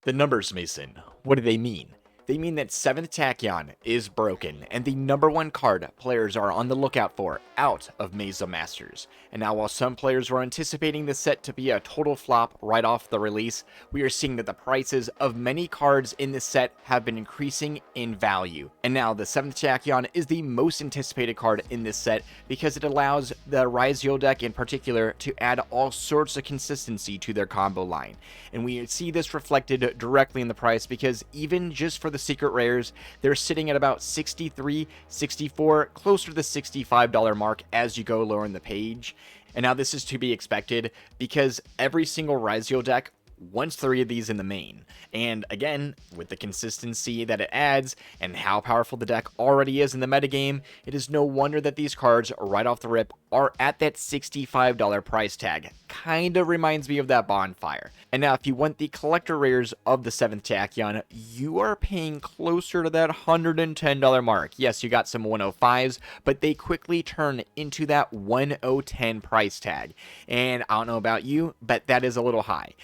The numbers, Mason. What do they mean? They mean that 7th Tachyon is broken, and the number one card players are on the lookout for out of Maze of Masters. And now while some players were anticipating this set to be a total flop right off the release, we are seeing that the prices of many cards in this set have been increasing in value. And now the 7th Tachyon is the most anticipated card in this set because it allows the Yugioh deck in particular to add all sorts of consistency to their combo line. And we see this reflected directly in the price because even just for the secret rares, they're sitting at about 63, 64, closer to the $65 mark as you go lower in the page. And now this is to be expected because every single Yugioh deck wants 3 of these in the main. And again, with the consistency that it adds and how powerful the deck already is in the metagame, it is no wonder that these cards right off the rip are at that $65 price tag. Kinda reminds me of that bonfire. And now if you want the collector rares of the 7th Tachyon, you are paying closer to that $110 mark. Yes, you got some 105s, but they quickly turn into that 1010 price tag. And I don't know about you, but that is a little high.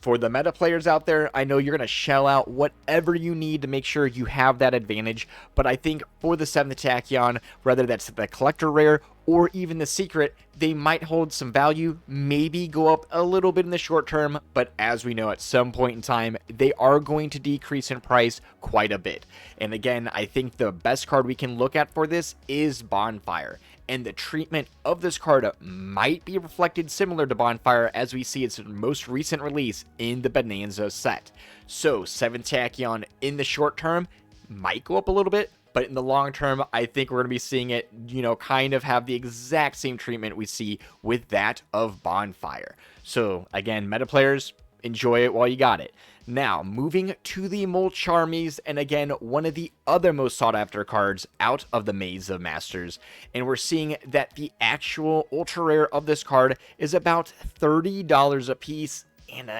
For the meta players out there, I know you're going to shell out whatever you need to make sure you have that advantage, but I think for the 7th Tachyon, whether that's the collector rare or even the secret, they might hold some value, maybe go up a little bit in the short term, but as we know, at some point in time, they are going to decrease in price quite a bit. And again, I think the best card we can look at for this is Bonfire. And the treatment of this card might be reflected similar to Bonfire as we see its most recent release in the Bonanza set. So 7th Tachyon in the short term might go up a little bit, but in the long term, I think we're going to be seeing it, kind of have the exact same treatment we see with that of Bonfire. So again, meta players, enjoy it while you got it. Now, moving to the Molcharmies, and again, one of the other most sought after cards out of the Maze of Masters. And we're seeing that the actual ultra rare of this card is about $30 a piece. And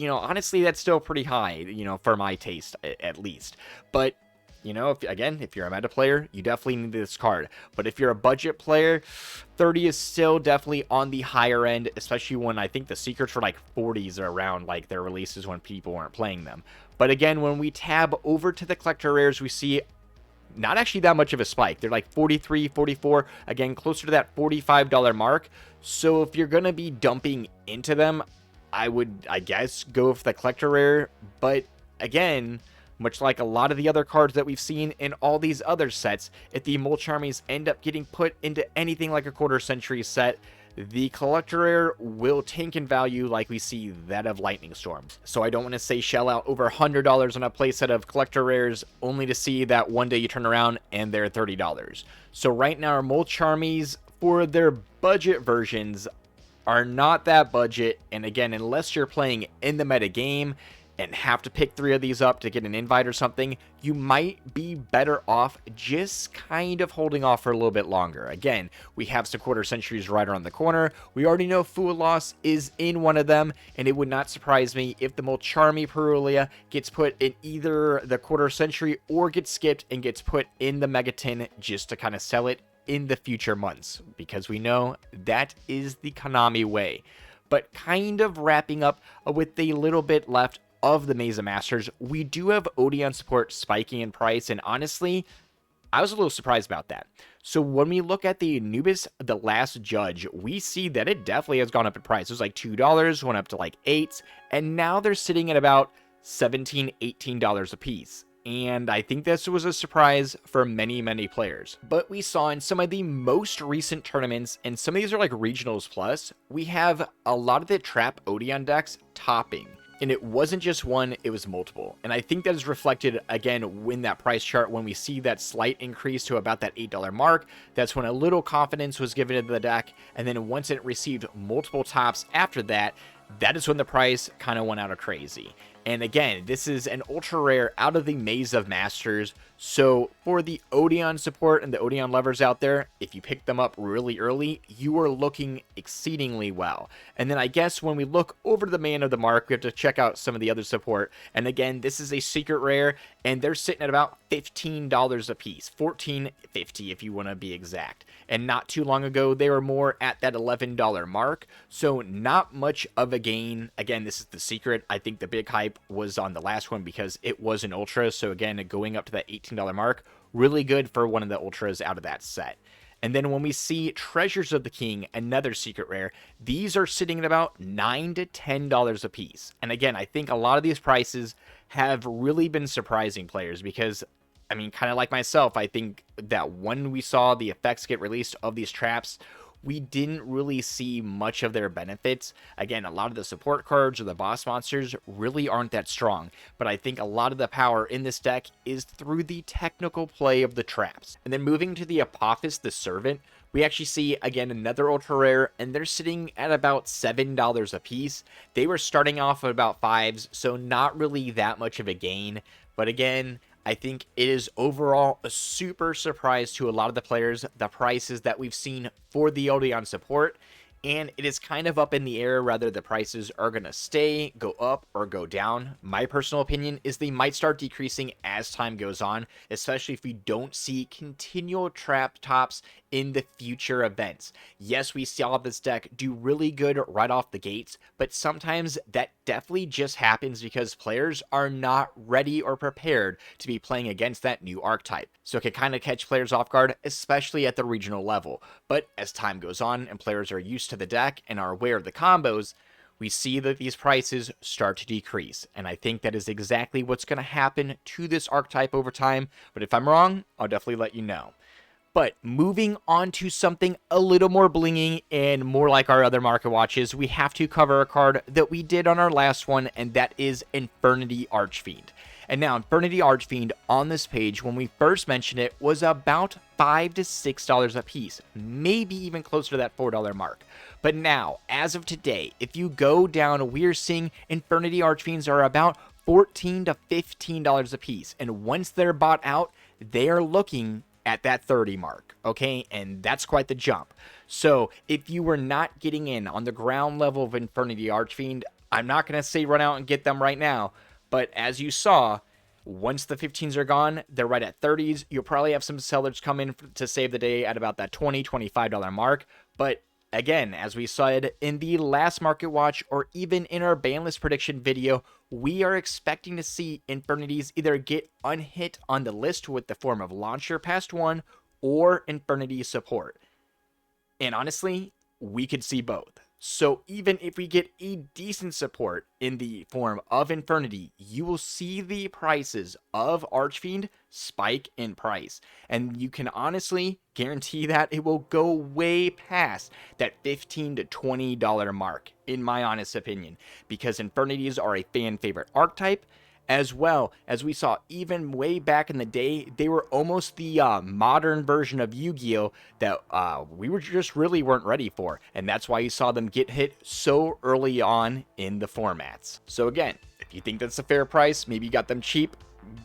honestly, that's still pretty high, for my taste, at least. But if you're a meta player, you definitely need this card. But if you're a budget player, 30 is still definitely on the higher end, especially when I think the secrets were like 40s around like their releases when people weren't playing them. But again, when we tab over to the collector rares, we see not actually that much of a spike. They're like 43, 44, again, closer to that $45 mark. So if you're going to be dumping into them, I would, I guess, go with the collector rare. But again, much like a lot of the other cards that we've seen in all these other sets, if the Molcharmies end up getting put into anything like a quarter century set, the collector rare will tank in value like we see that of Lightning Storms. So I don't want to say shell out over $100 on a playset of collector rares only to see that one day you turn around and they're $30. So right now our Molcharmies, for their budget versions, are not that budget. And again, unless you're playing in the meta game and have to pick 3 of these up to get an invite or something, you might be better off just kind of holding off for a little bit longer. Again, we have some quarter centuries right around the corner. We already know Fool Loss is in one of them, and it would not surprise me if the Molcharmy Perulia gets put in either the quarter century or gets skipped and gets put in the Megaton just to kind of sell it in the future months, because we know that is the Konami way. But kind of wrapping up with a little bit left of the Maze of Masters, we do have Odeon support spiking in price, and honestly, I was a little surprised about that. So when we look at the Anubis, the Last Judge, we see that it definitely has gone up in price. It was like $2, went up to like $8, and now they're sitting at about $17, $18 a piece. And I think this was a surprise for many, many players. But we saw in some of the most recent tournaments, and some of these are like regionals plus, we have a lot of the Trap Odeon decks topping. And it wasn't just one, it was multiple. And I think that is reflected again in that price chart when we see that slight increase to about that $8 mark. That's when a little confidence was given to the deck. And then once it received multiple tops after that, that is when the price kind of went out of crazy. And again, this is an ultra rare out of the Maze of Masters. So for the Odeon support and the Odeon lovers out there, if you pick them up really early, you are looking exceedingly well. And then I guess when we look over to the man of the mark, we have to check out some of the other support. And again, this is a secret rare, and they're sitting at about $15 a piece, $14.50 if you want to be exact. And not too long ago, they were more at that $11 mark. So not much of a gain. Again, this is the secret. I think the big hype archetype was on the last one because it was an ultra. So again, going up to that $18 mark, really good for one of the ultras out of that set. And then when we see Treasures of the King, another secret rare, these are sitting at about $9 to $10 a piece. And again, I think a lot of these prices have really been surprising players because, I mean, kind of like myself, I think that when we saw the effects get released of these traps, we didn't really see much of their benefits. Again, a lot of the support cards or the boss monsters really aren't that strong, but I think a lot of the power in this deck is through the technical play of the traps. And then moving to the Apophis the Servant, we actually see, again, another ultra rare, and they're sitting at about $7 a piece. They were starting off at about 5s, so not really that much of a gain, but again, I think it is overall a super surprise to a lot of the players, the prices that we've seen for the Eldion support, and it is kind of up in the air whether the prices are going to stay, go up, or go down. My personal opinion is they might start decreasing as time goes on, especially if we don't see continual trap tops in the future events. Yes, we saw this deck do really good right off the gates, but sometimes that definitely just happens because players are not ready or prepared to be playing against that new archetype. So it can kind of catch players off guard, especially at the regional level. But as time goes on and players are used to the deck and are aware of the combos, we see that these prices start to decrease. And I think that is exactly what's going to happen to this archetype over time. But if I'm wrong, I'll definitely let you know. But moving on to something a little more blinging and more like our other market watches, we have to cover a card that we did on our last one, and that is Infernity Archfiend. And now, Infernity Archfiend on this page, when we first mentioned it, was about $5 to $6 a piece, maybe even closer to that $4 mark. But now, as of today, if you go down, we're seeing Infernity Archfiends are about $14 to $15 a piece. And once they're bought out, they are looking at that 30 mark, okay? And that's quite the jump. So if you were not getting in on the ground level of Infernity Archfiend, I'm not going to say run out and get them right now, but as you saw, once the 15s are gone, they're right at 30s. You'll probably have some sellers come in to save the day at about that $20, $25 mark. But again, as we said in the last market watch or even in our ban list prediction video, we are expecting to see Infernities either get unhit on the list with the form of Launcher past 1 or Infernity support. And honestly, we could see both. So even if we get a decent support in the form of Infernity, you will see the prices of Archfiend spike in price. And you can honestly guarantee that it will go way past that $15 to $20 mark, in my honest opinion. Because Infernities are a fan favorite archetype, as well as we saw even way back in the day, they were almost the modern version of Yu-Gi-Oh! That we really weren't ready for. And that's why you saw them get hit so early on in the formats. So again, if you think that's a fair price, maybe you got them cheap,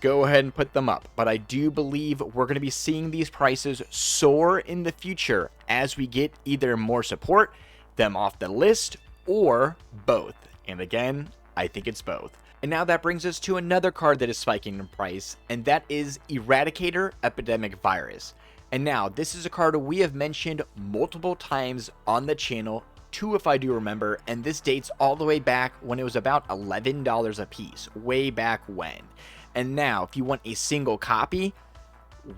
go ahead and put them up. But I do believe we're going to be seeing these prices soar in the future as we get either more support, them off the list, or both. And again, I think it's both. And now that brings us to another card that is spiking in price, and that is Eradicator Epidemic Virus. And now, this is a card we have mentioned multiple times on the channel, 2 if I do remember, and this dates all the way back when it was about $11 a piece, way back when. And now, if you want a single copy,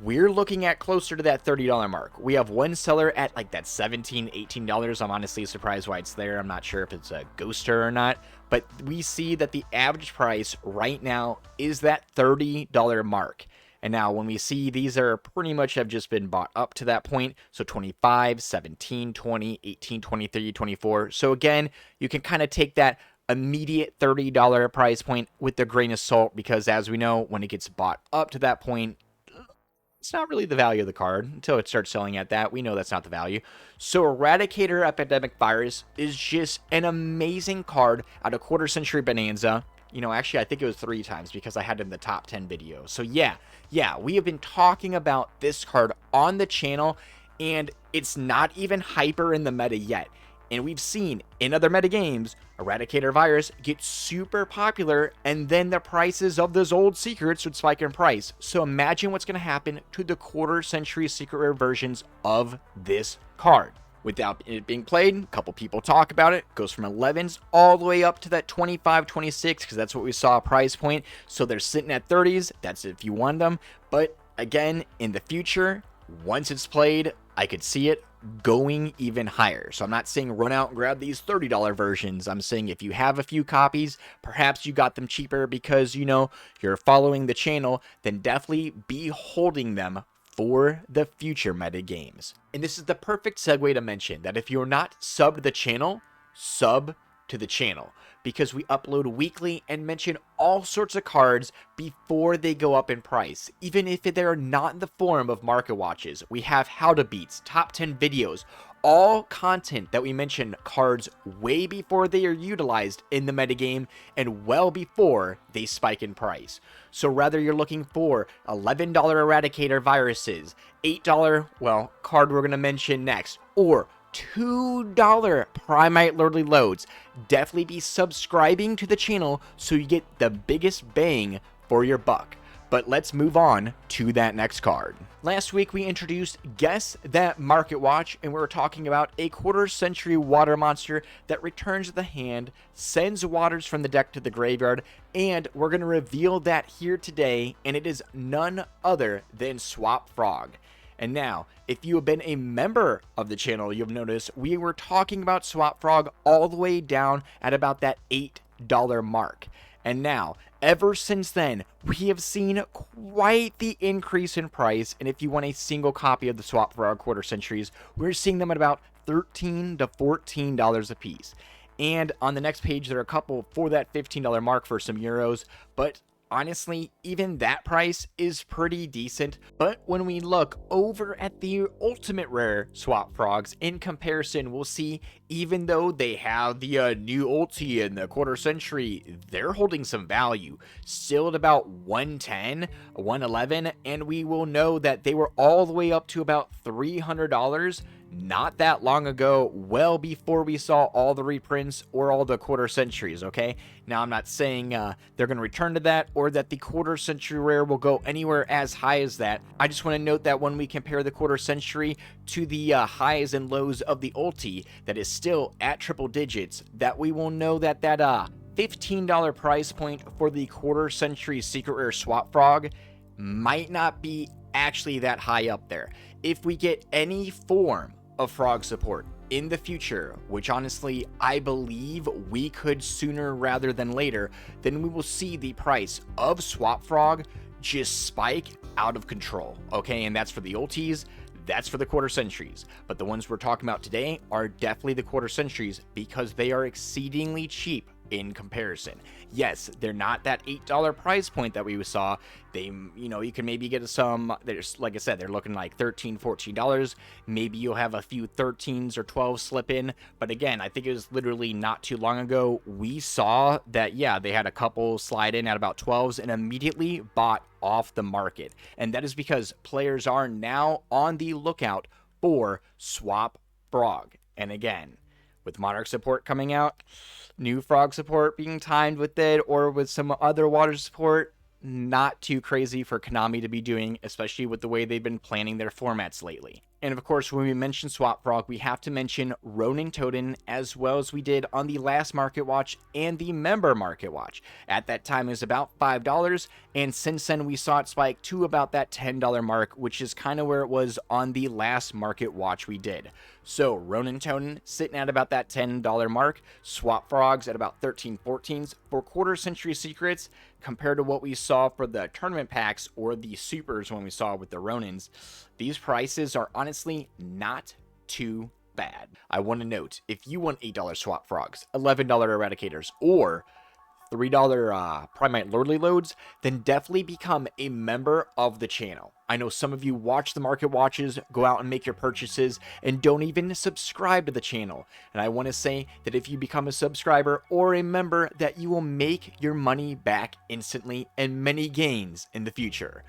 we're looking at closer to that $30 mark. We have one seller at like that $17, $18. I'm honestly surprised why it's there. I'm not sure if it's a ghoster or not, but we see that the average price right now is that $30 mark. And now when we see these are pretty much have just been bought up to that point. So 25, 17, 20, 18, 23, 24. So again, you can kind of take that immediate $30 price point with a grain of salt, because as we know, when it gets bought up to that point, it's not really the value of the card until it starts selling at that. We know that's not the value. So Eradicator Epidemic Virus is just an amazing card out of Quarter Century Bonanza. You know, actually, I think it was 3 times because I had it in the top 10 video. So yeah, we have been talking about this card on the channel, and it's not even hyper in the meta yet. And we've seen in other meta games, Eradicator Virus get super popular, and then the prices of those old secrets would spike in price. So imagine what's going to happen to the Quarter Century secret rare versions of this card. Without it being played, a couple people talk about it, goes from 11s all the way up to that 25, 26, because that's what we saw a price point. So they're sitting at 30s, that's if you want them. But again, in the future, once it's played, I could see it going even higher. So I'm not saying run out and grab these $30 versions. I'm saying if you have a few copies, perhaps you got them cheaper because, you know, you're following the channel, then definitely be holding them for the future meta games. And this is the perfect segue to mention that if you're not subbed to the channel, sub to the channel, because we upload weekly and mention all sorts of cards before they go up in price. Even if they're not in the form of market watches, we have how to beats, top 10 videos, all content that we mention cards way before they are utilized in the metagame and well before they spike in price. So whether you're looking for $11 Eradicator viruses, $8, well, card we're going to mention next, or $2 Primite Lordly Loads, definitely be subscribing to the channel so you get the biggest bang for your buck. But let's move on to that next card. Last week we introduced Guess That Market Watch, and we were talking about a quarter-century water monster that returns to the hand, sends waters from the deck to the graveyard, and we're going to reveal that here today, and it is none other than Swap Frog. And now, if you have been a member of the channel, you've noticed we were talking about Swap Frog all the way down at about that $8 mark. And now, ever since then, we have seen quite the increase in price. And if you want a single copy of the Swap Frog quarter centuries, we're seeing them at about $13 to $14 a piece. And on the next page, there are a couple for that $15 mark for some euros, but honestly, even that price is pretty decent. But when we look over at the ultimate rare Swap Frogs in comparison, we'll see even though they have the new ulti in the quarter century, they're holding some value. Still at about 110, 111, and we will know that they were all the way up to about $300 not that long ago, well before we saw all the reprints or all the quarter centuries, okay? Now, I'm not saying they're going to return to that or that the quarter century rare will go anywhere as high as that. I just want to note that when we compare the quarter century to the highs and lows of the ulti that is still at triple digits, that we will know that that $15 price point for the quarter century secret rare Swap Frog might not be actually that high up there. If we get any form of frog support in the future, which honestly I believe we could sooner rather than later, then we will see the price of Swap Frog just spike out of control, okay? And that's for the ultis, that's for the quarter centuries. But the ones we're talking about today are definitely the quarter centuries because they are exceedingly cheap in comparison. Yes, they're not that $8 price point that we saw. They, you know, you can maybe get some, there's, like I said, they're looking like $13, $14. Maybe you'll have a few 13s or 12s slip in. But again, I think it was literally not too long ago, we saw that, yeah, they had a couple slide in at about 12s and immediately bought off the market. And that is because players are now on the lookout for Swap Frog. And again, with Monarch support coming out, new Frog support being timed with it, or with some other water support, not too crazy for Konami to be doing, especially with the way they've been planning their formats lately. And of course, when we mention Swap Frog, we have to mention Ronin Totem, as well as we did on the last Market Watch and the member Market Watch. At that time, it was about $5, and since then, we saw it spike to about that $10 mark, which is kind of where it was on the last Market Watch we did. So, Ronin Totem sitting at about that $10 mark, Swap Frogs at about 13, 14s for quarter century secrets, compared to what we saw for the tournament packs or the supers when we saw with the Ronins. These prices are honestly not too bad. I want to note, if you want $8 Swap Frogs, $11 Eradicators, or $3 Primite Lordly Loads, then definitely become a member of the channel. I know some of you watch the Market Watches, go out and make your purchases, and don't even subscribe to the channel. And I want to say that if you become a subscriber or a member, that you will make your money back instantly and many gains in the future.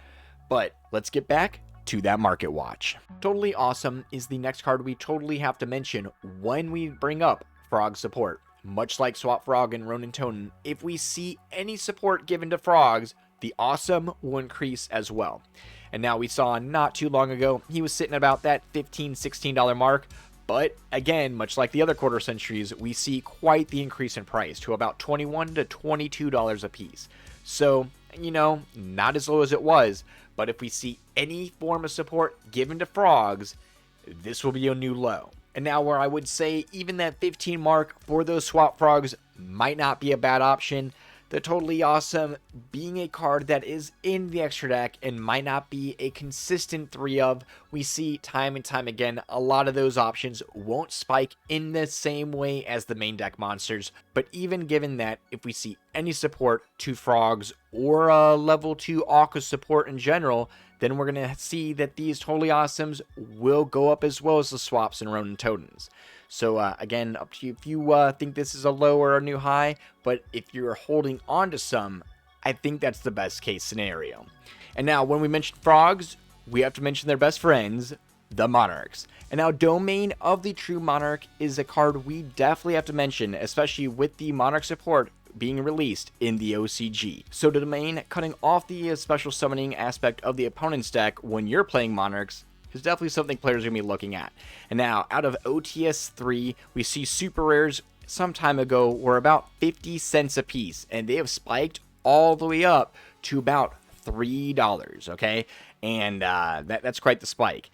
But let's get back to that Market Watch. Totally awesome is the next card we totally have to mention when we bring up Frog support. Much like Swap Frog and Ronin Totem, if we see any support given to frogs, the awesome will increase as well. And now we saw not too long ago, he was sitting at about that $15, $16 mark, But again, much like the other quarter centuries, we see quite the increase in price to about $21 to $22 a piece. So, not as low as it was, but if we see any form of support given to frogs, this will be a new low. And now where I would say even that 15 mark for those swap frogs might not be a bad option, the Totally Awesome being a card that is in the extra deck and might not be a consistent 3 of, we see time and time again, a lot of those options won't spike in the same way as the main deck monsters. But even given that, if we see any support to frogs or a level 2 Aqua support in general, then we're going to see that these Totally Awesomes will go up as well as the swaps and Ronin Totems. So again, up to you if you think this is a low or a new high, but if you're holding on to some, I think that's the best case scenario. And now when we mention frogs, we have to mention their best friends, the Monarchs. And now Domain of the True Monarch is a card we definitely have to mention, especially with the Monarch support being released in the OCG. So Domain cutting off the special summoning aspect of the opponent's deck when you're playing Monarchs is definitely something players are going to be looking at. And now, out of OTS 3, we see super rares some time ago were about 50 cents a piece, and they have spiked all the way up to about $3, okay? And that's quite the spike.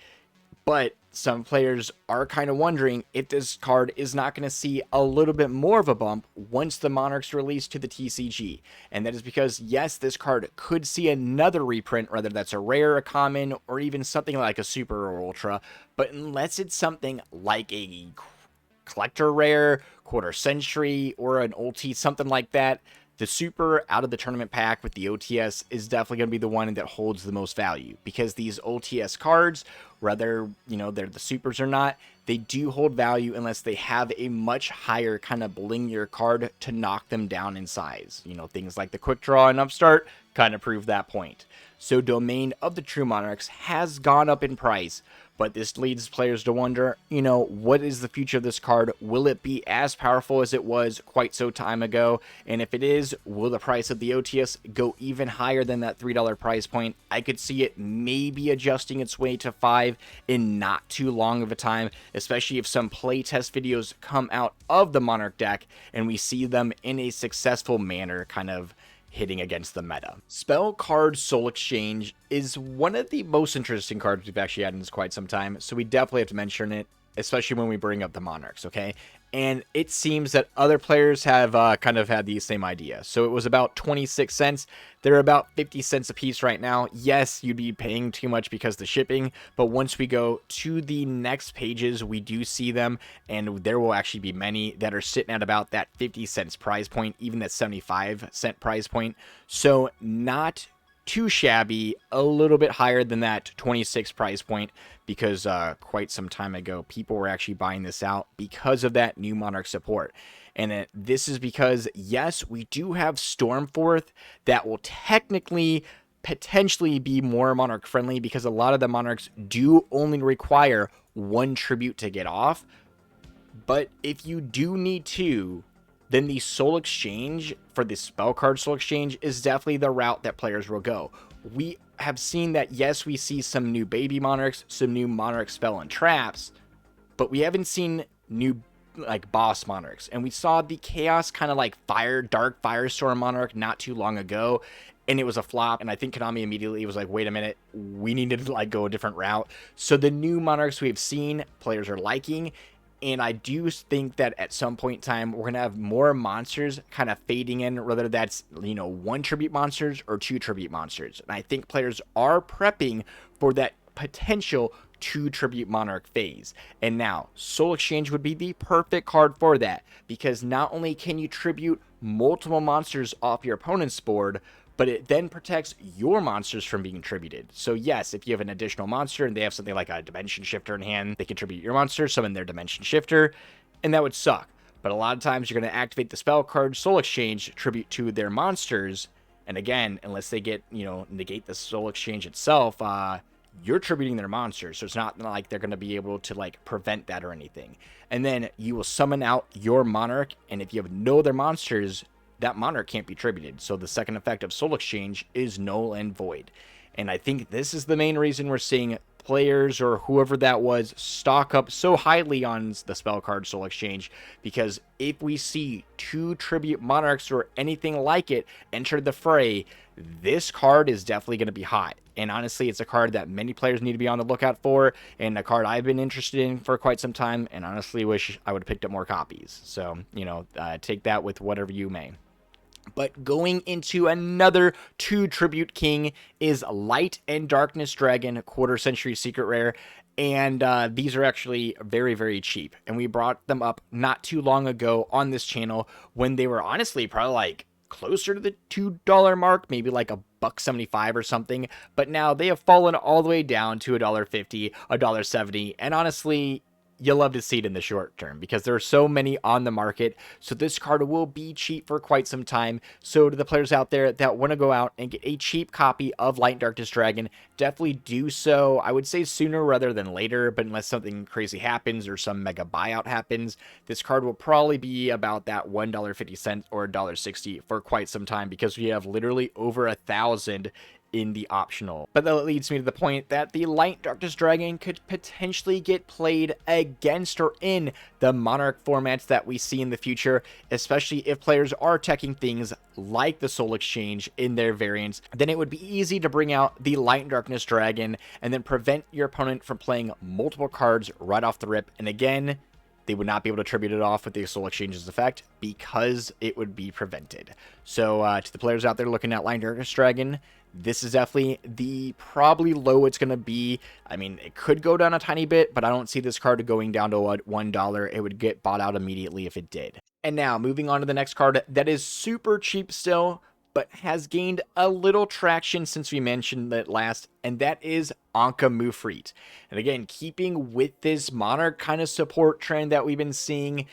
But some players are kind of wondering if this card is not going to see a little bit more of a bump once the Monarchs release to the TCG. And that is because, yes, this card could see another reprint, whether that's a rare, a common, or even something like a super or ultra. But unless it's something like a collector rare, quarter century, or an ulti, something like that, the super out of the tournament pack with the OTS is definitely going to be the one that holds the most value, because these OTS cards, whether they're the supers or not, they do hold value unless they have a much higher kind of blingier card to knock them down in size. Things like the Quick Draw and Upstart kind of prove that point. So Domain of the True Monarchs has gone up in price, but this leads players to wonder, what is the future of this card? Will it be as powerful as it was quite so time ago? And if it is, will the price of the OTS go even higher than that $3 price point? I could see it maybe adjusting its way to $5 in not too long of a time, especially if some playtest videos come out of the Monarch deck and we see them in a successful manner kind of hitting against the meta. Spell Card Soul Exchange is one of the most interesting cards we've actually had in quite some time, so we definitely have to mention it, especially when we bring up the Monarchs, okay? And it seems that other players have kind of had the same idea. So it was about 26 cents. They're about 50 cents a piece right now. Yes, you'd be paying too much because of the shipping, but once we go to the next pages, we do see them, and there will actually be many that are sitting at about that 50 cents price point, even that 75-cent price point. So not too shabby, a little bit higher than that 26 price point, because quite some time ago people were actually buying this out because of that new Monarch support. And this is because, yes, we do have Stormforth that will technically potentially be more Monarch friendly, because a lot of the Monarchs do only require one tribute to get off. But if you do need two, then the Soul Exchange for the Spell Card Soul Exchange is definitely the route that players will go. We have seen that, yes, we see some new baby Monarchs, some new Monarch spell and traps, but we haven't seen new boss Monarchs. And we saw the Chaos kind of Dark Firestorm Monarch not too long ago, and it was a flop, and I think Konami immediately was like, wait a minute, we need to go a different route. So the new Monarchs we've seen, players are liking. And I do think that at some point in time, we're going to have more monsters kind of fading in, whether that's, one tribute monsters or two tribute monsters. And I think players are prepping for that potential two tribute monarch phase. And now, Soul Exchange would be the perfect card for that, because not only can you tribute multiple monsters off your opponent's board, but it then protects your monsters from being tributed. So yes, if you have an additional monster and they have something like a Dimension Shifter in hand, they can tribute your monster, summon their Dimension Shifter, and that would suck. But a lot of times you're going to activate the spell card Soul Exchange, tribute to their monsters, and again, unless they get, negate the Soul Exchange itself, you're tributing their monsters, so it's not like they're going to be able to prevent that or anything. And then you will summon out your Monarch, and if you have no other monsters, that Monarch can't be tributed. So the second effect of Soul Exchange is null and void. And I think this is the main reason we're seeing players or whoever that was stock up so highly on the spell card Soul Exchange, because if we see 2 Tribute Monarchs or anything like it enter the fray, this card is definitely going to be hot. And honestly, it's a card that many players need to be on the lookout for, and a card I've been interested in for quite some time, and honestly wish I would have picked up more copies. So, take that with whatever you may. But going into another 2 Tribute King is Light and Darkness Dragon, Quarter Century Secret Rare. And these are actually very, very cheap. And we brought them up not too long ago on this channel when they were honestly probably like closer to the $2 mark, maybe like $1.75 or something. But now they have fallen all the way down to $1.50, $1.70. And honestly, you'll love to see it in the short term because there are so many on the market. So this card will be cheap for quite some time. So to the players out there that want to go out and get a cheap copy of Light and Darkness Dragon, definitely do so. I would say sooner rather than later, but unless something crazy happens or some mega buyout happens, this card will probably be about that $1.50 or $1.60 for quite some time because we have literally over 1,000 in the optional. But that leads me to the point that the Light Darkness Dragon could potentially get played against or in the Monarch formats that we see in the future, especially if players are teching things like the Soul Exchange in their variants. Then it would be easy to bring out the Light and Darkness Dragon and then prevent your opponent from playing multiple cards right off the rip. And again, they would not be able to tribute it off with the Soul Exchange's effect because it would be prevented. So to the players out there looking at Light and Darkness Dragon, this is definitely the probably low it's going to be. I mean, it could go down a tiny bit, but I don't see this card going down to $1. It would get bought out immediately if it did. And now moving on to the next card that is super cheap still, but has gained a little traction since we mentioned it last, and that is Yugioh. And again, keeping with this Monarch kind of support trend that we've been seeing,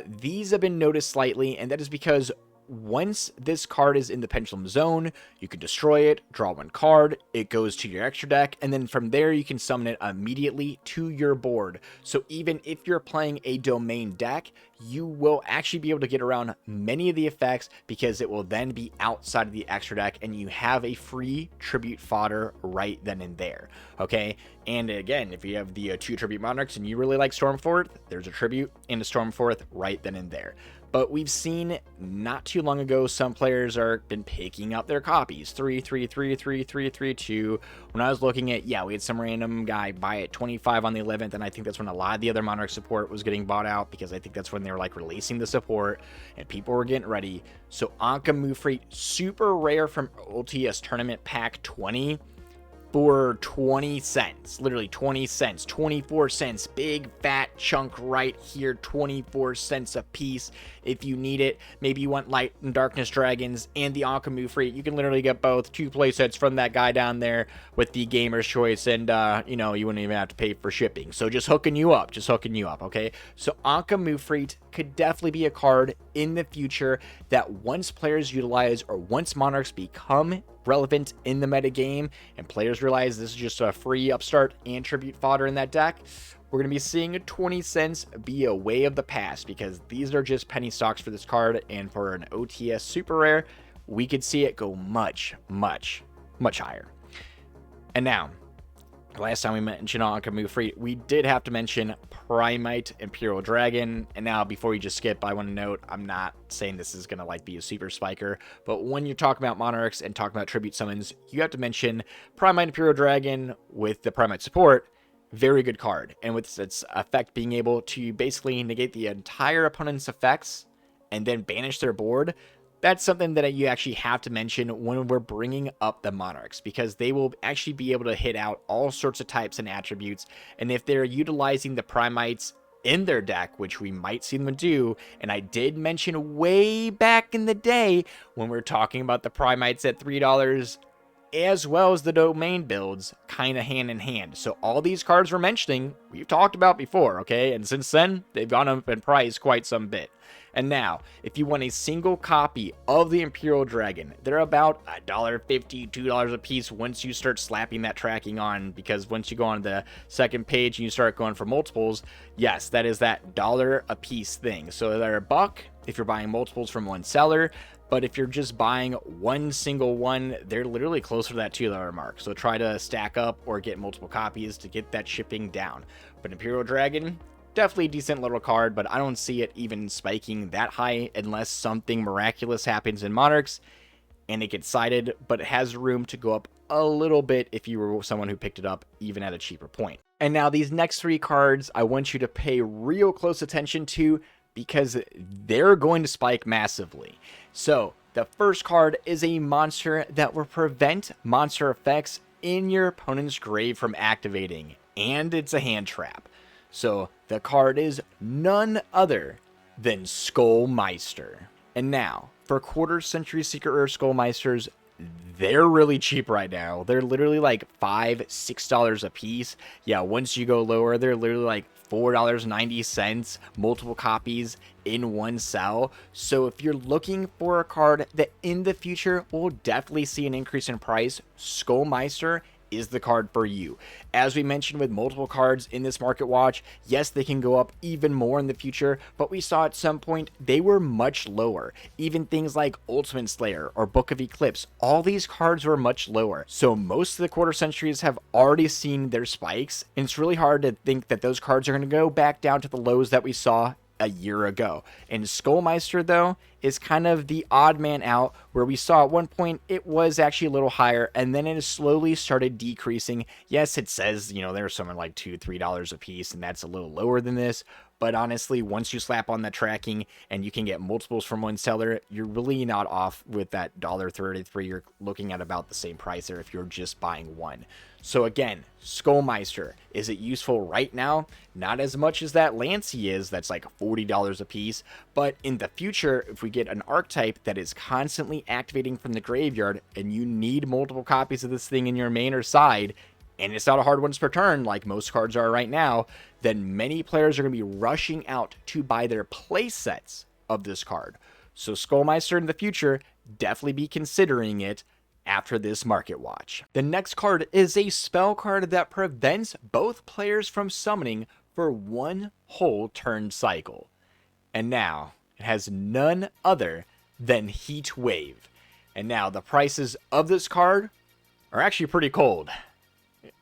these have been noticed slightly, and that is because once this card is in the Pendulum Zone, you can destroy it, draw 1 card, it goes to your extra deck, and then from there you can summon it immediately to your board. So even if you're playing a domain deck, you will actually be able to get around many of the effects because it will then be outside of the extra deck and you have a free tribute fodder right then and there. Okay, and again, if you have the 2 Tribute Monarchs and you really like Stormforth, there's a tribute and a Stormforth right then and there. But we've seen not too long ago, some players are been picking up their copies. 3, 3, 3, 3, 3, 3, 2. When I was looking at, we had some random guy buy it 25 on the 11th, and I think that's when a lot of the other Monarch support was getting bought out because I think that's when they were like releasing the support and people were getting ready. So Yugioh, super rare from OTS Tournament Pack 20. For 20 cents, literally 20 cents, 24 cents, big fat chunk right here, 24 cents a piece. If you need it, maybe you want Light and Darkness Dragons and the Yugioh, you can literally get both 2 playsets from that guy down there with the Gamer's Choice, and you wouldn't even have to pay for shipping. So just hooking you up, okay? So Yugioh could definitely be a card in the future that once players utilize or once Monarchs become relevant in the meta game and players realize this is just a free upstart and tribute fodder in that deck, we're going to be seeing 20 cents be a way of the past because these are just penny stocks for this card, and for an OTS super rare, we could see it go much, much, much higher. And now, last time we mentioned Yugioh, we did have to mention Primite Imperial Dragon. And now, before we just skip, I want to note, I'm not saying this is going to be a super spiker, but when you're talking about Monarchs and talking about tribute summons, you have to mention Primite Imperial Dragon with the Primite support. Very good card. And with its effect being able to basically negate the entire opponent's effects and then banish their board, that's something that you actually have to mention when we're bringing up the Monarchs, because they will actually be able to hit out all sorts of types and attributes. And if they're utilizing the Primites in their deck, which we might see them do, and I did mention way back in the day when we were talking about the Primites at $3, as well as the domain builds, kind of hand in hand. So all these cards we're mentioning, we've talked about before, okay? And since then, they've gone up in price quite some bit. And now, if you want a single copy of the Imperial Dragon, they're about $1.50, $2 a piece once you start slapping that tracking on, because once you go on the second page and you start going for multiples, yes, that is that $1 a piece thing. So they're $1 if you're buying multiples from one seller, But if you're just buying one single one, they're literally closer to that $2 mark. So try to stack up or get multiple copies to get that shipping down. But Imperial Dragon, definitely a decent little card, but I don't see it even spiking that high unless something miraculous happens in Monarchs and it gets sided, but it has room to go up a little bit if you were someone who picked it up even at a cheaper point. And now these next 3 cards I want you to pay real close attention to because they're going to spike massively. So the first card is a monster that will prevent monster effects in your opponent's grave from activating, and it's a hand trap. So the card is none other than Skullmeister. And now, for quarter century secret rare Skullmeisters, they're really cheap right now. They're literally like $5, $6 a piece. Yeah, once you go lower, they're literally like $4.90, multiple copies in one cell. So if you're looking for a card that in the future will definitely see an increase in price, Skullmeister is the card for you. As we mentioned with multiple cards in this market watch, yes, they can go up even more in the future, but we saw at some point they were much lower. Even things like Ultimate Slayer or Book of Eclipse, all these cards were much lower. So most of the quarter centuries have already seen their spikes, and it's really hard to think that those cards are going to go back down to the lows that we saw a year ago. And Skullmeister, though, is kind of the odd man out, where we saw at one point it was actually a little higher and then it has slowly started decreasing. Yes, it says, you know, there's something like $2, $3 a piece, and that's a little lower than this. But honestly, once you slap on that tracking and you can get multiples from one seller, you're really not off with that $1.33. You're looking at about the same price there if you're just buying one. So again, Skullmeister, is it useful right now? Not as much as that Lancey is, that's like $40 a piece. But in the future, if we get an archetype that is constantly activating from the graveyard and you need multiple copies of this thing in your main or side, and it's not a hard once per turn like most cards are right now, then many players are going to be rushing out to buy their play sets of this card. So Skullmeister in the future, definitely be considering it after this market watch. The next card is a spell card that prevents both players from summoning for one whole turn cycle. And now it has none other than Heat Wave. And now the prices of this card are actually pretty cold.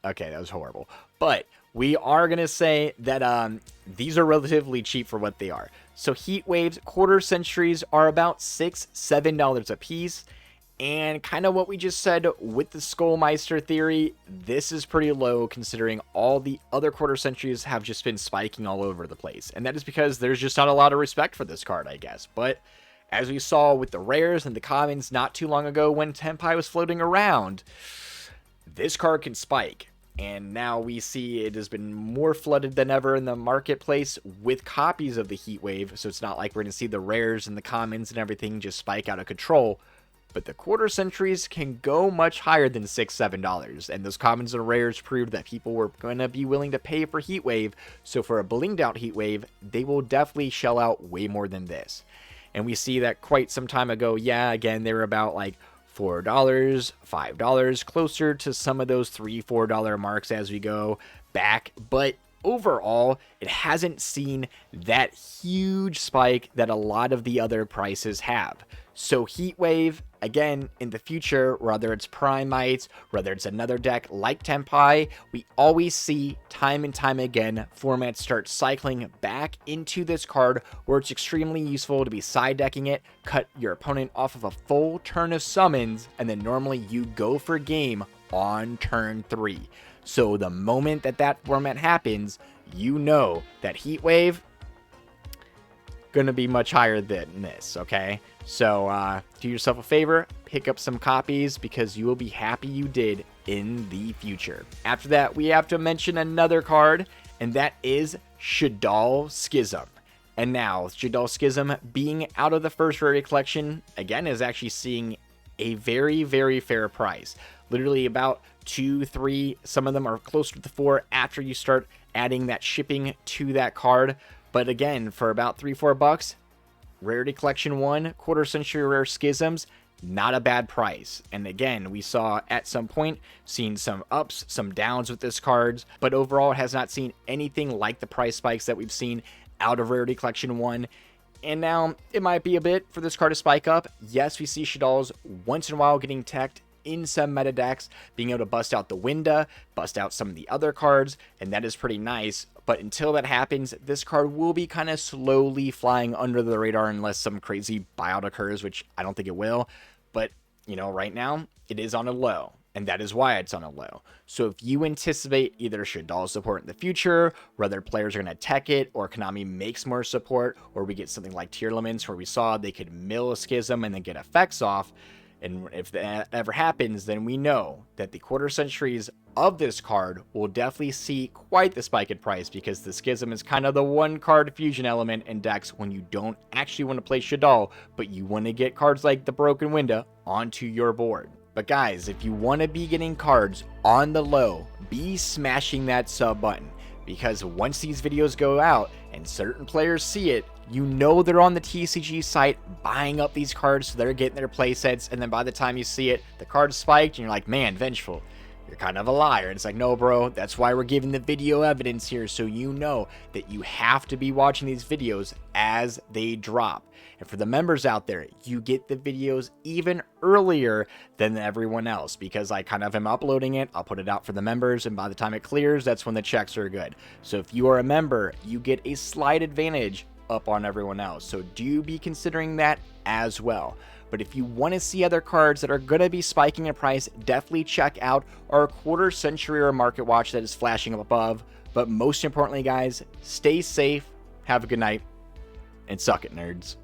Okay, that was horrible. But we are going to say that these are relatively cheap for what they are. So Heat Waves quarter centuries are about $6, $7 a piece. And kind of what we just said with the Skullmeister theory, this is pretty low considering all the other quarter centuries have just been spiking all over the place. And that is because there's just not a lot of respect for this card, I guess. But as we saw with the rares and the commons not too long ago when Tenpai was floating around, this card can spike. And now we see it has been more flooded than ever in the marketplace with copies of the Heat Wave. So it's not like we're going to see the rares and the commons and everything just spike out of control. But the quarter centuries can go much higher than $6, $7. And those commons and rares proved that people were going to be willing to pay for Heat Wave. So for a blinged out Heat Wave, they will definitely shell out way more than this. And we see that quite some time ago, yeah, again, they were about like $4, $5, closer to some of those $3, $4 marks as we go back. But overall, it hasn't seen that huge spike that a lot of the other prices have. So Heat Wave, again, in the future, whether it's Primites, whether it's another deck like Tenpai, we always see time and time again formats start cycling back into this card where it's extremely useful to be side decking it, cut your opponent off of a full turn of summons, and then normally you go for game on turn 3. So the moment that that format happens, you know that Heat Wave gonna be much higher than this, okay? So do yourself a favor, pick up some copies because you will be happy you did in the future. After that, we have to mention another card, and that is Shaddoll Schism. And now, Shaddoll Schism being out of the first rarity collection, again, is actually seeing a very, very fair price. Literally about 2, 3, some of them are closer to the 4 after you start adding that shipping to that card. But again, for about $3, $4, Rarity Collection 1, quarter century rare Schisms, not a bad price. And again, we saw at some point, seen some ups, some downs with this cards, but overall it has not seen anything like the price spikes that we've seen out of Rarity Collection 1. And now it might be a bit for this card to spike up. Yes, we see Shaddolls once in a while getting teched in some meta decks, being able to bust out the Winda, bust out some of the other cards, and that is pretty nice. But until that happens, this card will be kind of slowly flying under the radar unless some crazy buyout occurs, which I don't think it will. But, you know, right now, it is on a low, and that is why it's on a low. So if you anticipate either Shaddol support in the future, whether players are going to tech it, or Konami makes more support, or we get something like tier limits where we saw they could mill a Schism and then get effects off, and if that ever happens, then we know that the quarter centuries of this card will definitely see quite the spike in price, because the Schism is kind of the one card fusion element in decks when you don't actually want to play Shaddol, but you want to get cards like the Broken Winda onto your board. But guys, if you want to be getting cards on the low, be smashing that sub button, because once these videos go out and certain players see it, you know they're on the TCG site buying up these cards, so they're getting their play sets, and then by the time you see it, the card's spiked, and you're like, man, Vengeful, you're kind of a liar. And it's like, no, bro, that's why we're giving the video evidence here, so you know that you have to be watching these videos as they drop. And for the members out there, you get the videos even earlier than everyone else, because I kind of am uploading it. I'll put it out for the members, and by the time it clears, that's when the checks are good. So if you are a member, you get a slight advantage up on everyone else. So do be considering that as well. But if you want to see other cards that are going to be spiking in price, definitely check out our quarter century or market watch that is flashing up above. But most importantly, guys, stay safe, have a good night, and suck it, nerds.